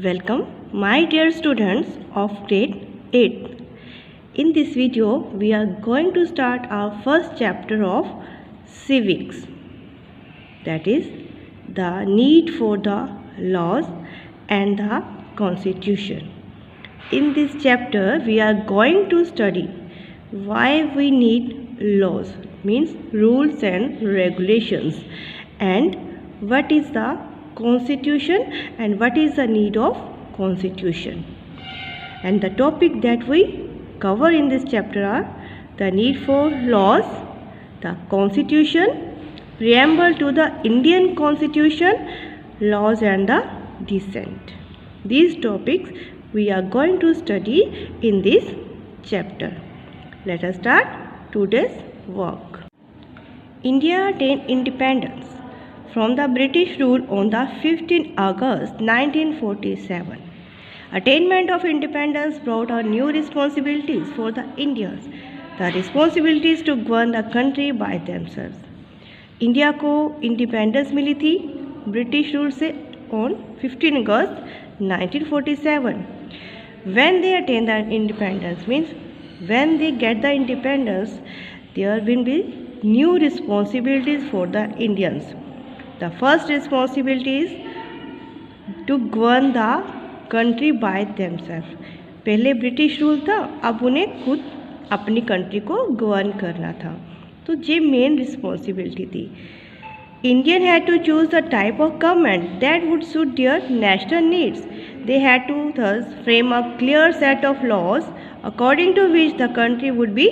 Welcome, my dear students of grade 8. In this video, we are going to start our first chapter of civics. That is, the need for the laws and the constitution. In this chapter, we are going to study why we need laws, means rules and regulations, and what is the constitution and what is the need of constitution. And the topic that we cover in this chapter are the need for laws, the constitution, preamble to the Indian constitution, laws and the dissent. These topics we are going to study in this chapter. Let us start today's work. India attained independence from the British rule on the 15th August 1947. Attainment of independence brought on new responsibilities for the Indians, the responsibilities to govern the country by themselves. India को independence मिली थी British rule से on 15 August 1947. When they attain the independence, means when they get the independence, there will be new responsibilities for the Indians. The first responsibility is to govern the country by themselves. पहले British rule था, अब उन्हें खुद अपनी country को govern करना था, तो ये मेन रिस्पॉन्सिबिलिटी थी. Indian had to choose the type of government that would suit their national needs. They had to thus frame a clear set of laws according to which the country would be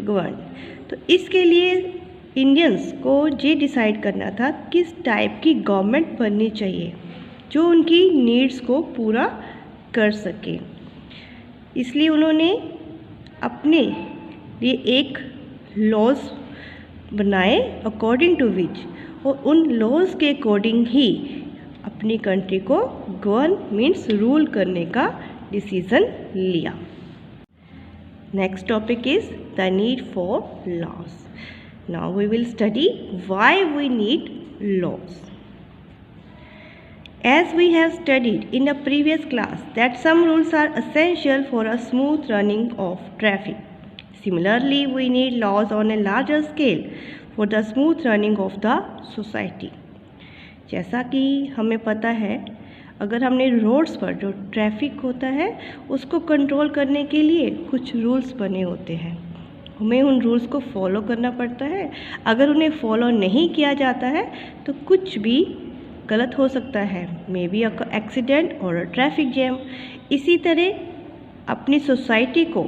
governed. तो इसके लिए Indians को ये decide करना था किस type की government बननी चाहिए जो उनकी नीड्स को पूरा कर सके. इसलिए उन्होंने अपने लिए एक लॉज बनाए अकॉर्डिंग टू विच, और उन लॉज के अकॉर्डिंग ही अपनी कंट्री को गवर्न मीन्स रूल करने का डिसीजन लिया. Next topic is the need for laws. Now we will study why we need laws. As we have studied in the previous class that some rules are essential for a smooth running of traffic. Similarly, we need laws on a larger scale for the smooth running of the society. जैसा कि हमें पता है, अगर हमने roads पर जो traffic होता है उसको कंट्रोल करने के लिए कुछ रूल्स बने होते हैं. हमें उन रूल्स को फॉलो करना पड़ता है. अगर उन्हें फॉलो नहीं किया जाता है तो कुछ भी गलत हो सकता है, मे बी एक्सीडेंट और ट्रैफिक जैम. इसी तरह अपनी सोसाइटी को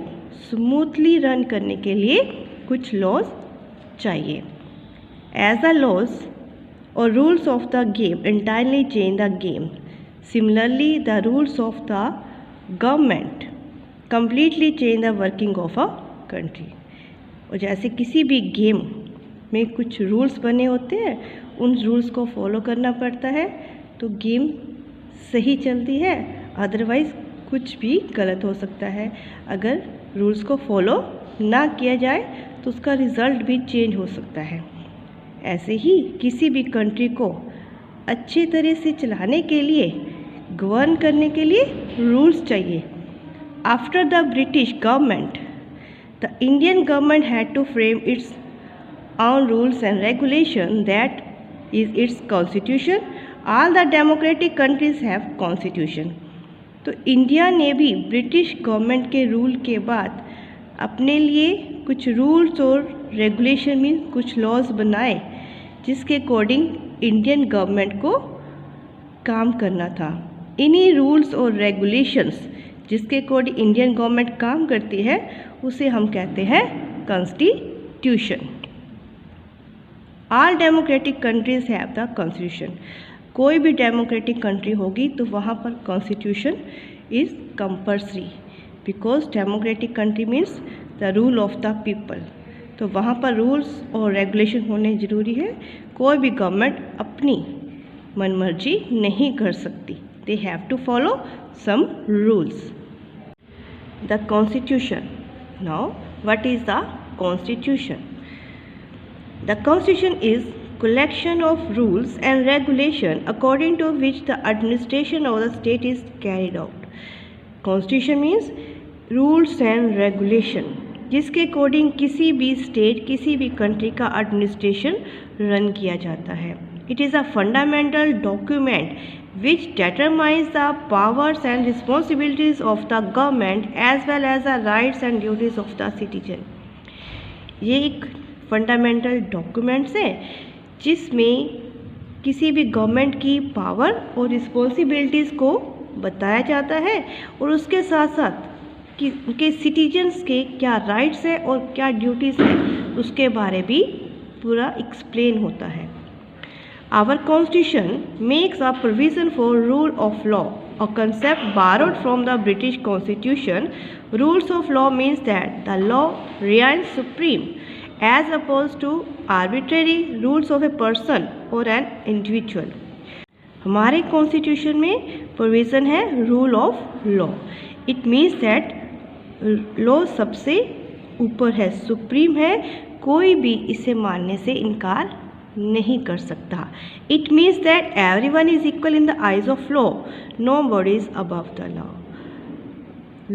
स्मूथली रन करने के लिए कुछ लॉज चाहिए. एज द लॉज और rules of the game entirely change the game. Similarly the rules of the government completely change the working of a country. और जैसे किसी भी गेम में कुछ रूल्स बने होते हैं, उन रूल्स को फॉलो करना पड़ता है तो गेम सही चलती है, अदरवाइज़ कुछ भी गलत हो सकता है. अगर रूल्स को फॉलो ना किया जाए तो उसका रिज़ल्ट भी चेंज हो सकता है. ऐसे ही किसी भी कंट्री को अच्छे तरह से चलाने के लिए, गवर्न करने के लिए रूल्स चाहिए. After the British government, the Indian government had to frame its own rules and regulation, that is its constitution. All the democratic countries have constitution. तो इंडिया ने भी ब्रिटिश गवर्नमेंट के रूल के बाद अपने लिए कुछ रूल्स और रेगुलेशन में कुछ लॉज बनाए जिसके अकॉर्डिंग इंडियन गवर्नमेंट को काम करना था. इन्हीं रूल्स और रेगुलेशंस जिसके अकॉर्डिंग इंडियन गवर्नमेंट काम करती है उसे हम कहते हैं constitution. All democratic countries have the constitution. कोई भी डेमोक्रेटिक कंट्री होगी तो वहाँ पर constitution is compulsory, because democratic country means the rule of the people. तो वहाँ पर रूल्स और रेगुलेशन होने ज़रूरी है. कोई भी गवर्नमेंट अपनी मनमर्जी नहीं कर सकती. They have to follow some rules. The Constitution. Now, what is the Constitution? The Constitution is collection of rules and regulation according to which the administration of the state is carried out. Constitution means rules and regulation, जिसके according किसी भी state, किसी भी country का administration run किया जाता है. It is a fundamental document which determines the powers and responsibilities of the government as well as the rights and duties of the citizen. ये एक फंडामेंटल डॉक्यूमेंट्स है जिसमें किसी भी गवर्नमेंट की पावर और रिस्पॉन्सिबिलिटीज़ को बताया जाता है और उसके साथ साथ कि उनके सिटीजन्स के क्या राइट्स हैं और क्या ड्यूटीज़ हैं उसके बारे भी पूरा एक्सप्लेन होता है. Our constitution makes a provision for rule of law, a concept borrowed from the British Constitution. Rules of law means that the law reigns supreme as opposed to arbitrary rules of a person or an individual. हमारे constitution में provision है rule of law. It means that law सबसे ऊपर है, supreme है, कोई भी इसे मानने से इनकार नहीं कर सकता. It means that everyone is equal in the eyes of law, nobody is above the law.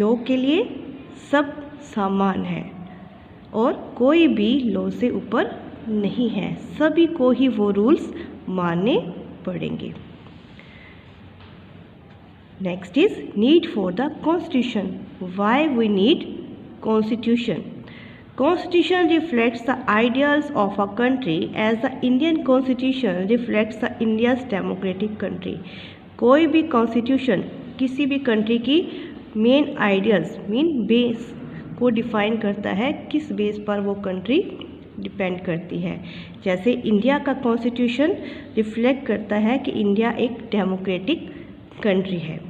Law के लिए सब समान है और कोई भी लॉ से ऊपर नहीं है, सभी को ही वो रूल्स मानने पड़ेंगे. Next is need for the constitution. Why we need constitution? Constitution reflects the ideals of a country as the Indian Constitution reflects the India's democratic country. कोई भी कॉन्स्टिट्यूशन किसी भी कंट्री की मेन आइडियल्स मीन बेस को define करता है, किस base पर वो कंट्री डिपेंड करती है. जैसे इंडिया का कॉन्स्टिट्यूशन रिफ्लेक्ट करता है कि इंडिया एक डेमोक्रेटिक कंट्री है.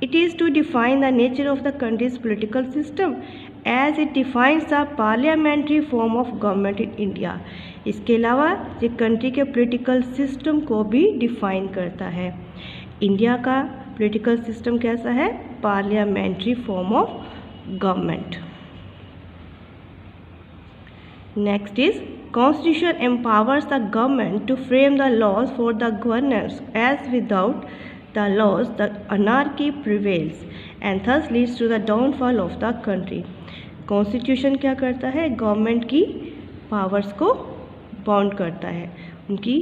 It is to define the nature of the country's political system as it defines the parliamentary form of government in India. इसके अलावा ये कंट्री के पॉलिटिकल सिस्टम को भी डिफाइन करता है. इंडिया का पॉलिटिकल सिस्टम कैसा है? Parliamentary form of government. Next is Constitution empowers the government to frame the laws for the governance as without the laws the anarchy prevails and thus leads to the downfall of the country. Constitution क्या करता है? Government की powers को bound करता है, उनकी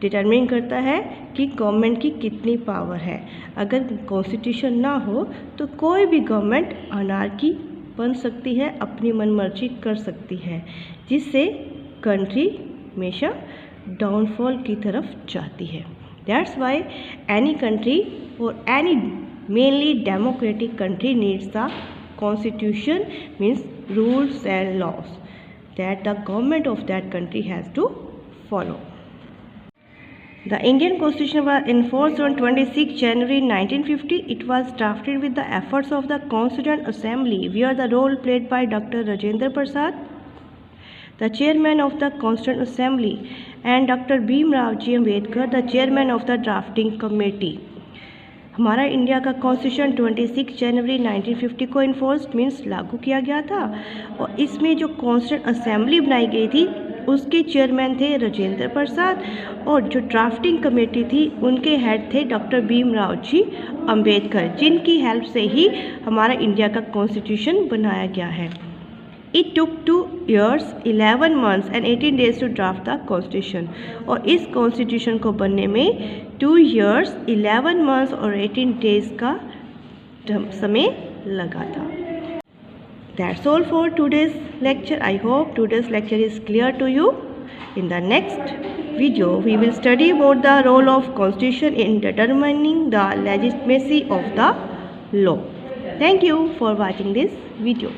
determine करता है कि गवर्नमेंट की कितनी पावर है. अगर कॉन्स्टिट्यूशन ना हो तो कोई भी गवर्नमेंट अनार्की बन सकती है, अपनी मनमर्जी कर सकती है, जिससे कंट्री हमेशा डाउनफॉल की तरफ जाती है. That's why any country or any mainly democratic country needs the constitution, means rules and laws that the government of that country has to follow. The Indian Constitution was enforced on 26 January 1950. It was drafted with the efforts of the Constituent Assembly, where the role played by Dr. Rajendra Prasad, the chairman of the Constituent Assembly, and Dr. Bhimrao Ji Ambedkar, the chairman of the drafting committee. हमारा India का constitution 26 जनवरी 1950 को enforced means लागू किया गया था और इसमें जो कॉन्स्टिट्यूंट असेंबली बनाई गई थी उसके चेयरमैन थे राजेंद्र प्रसाद और जो ड्राफ्टिंग कमेटी थी उनके हेड थे डॉक्टर भीमराव जी अंबेडकर, जिनकी हेल्प से ही हमारा इंडिया का कॉन्स्टिट्यूशन बनाया गया है. It took 2 years, 11 months and 18 days to draft the constitution. और इस कॉन्स्टिट्यूशन को बनने में 2 years, 11 months और 18 days का समय लगा था. That's all for today's lecture. I hope today's lecture is clear to you. In the next video, we will study about the role of constitution in determining the legitimacy of the law. Thank you for watching this video.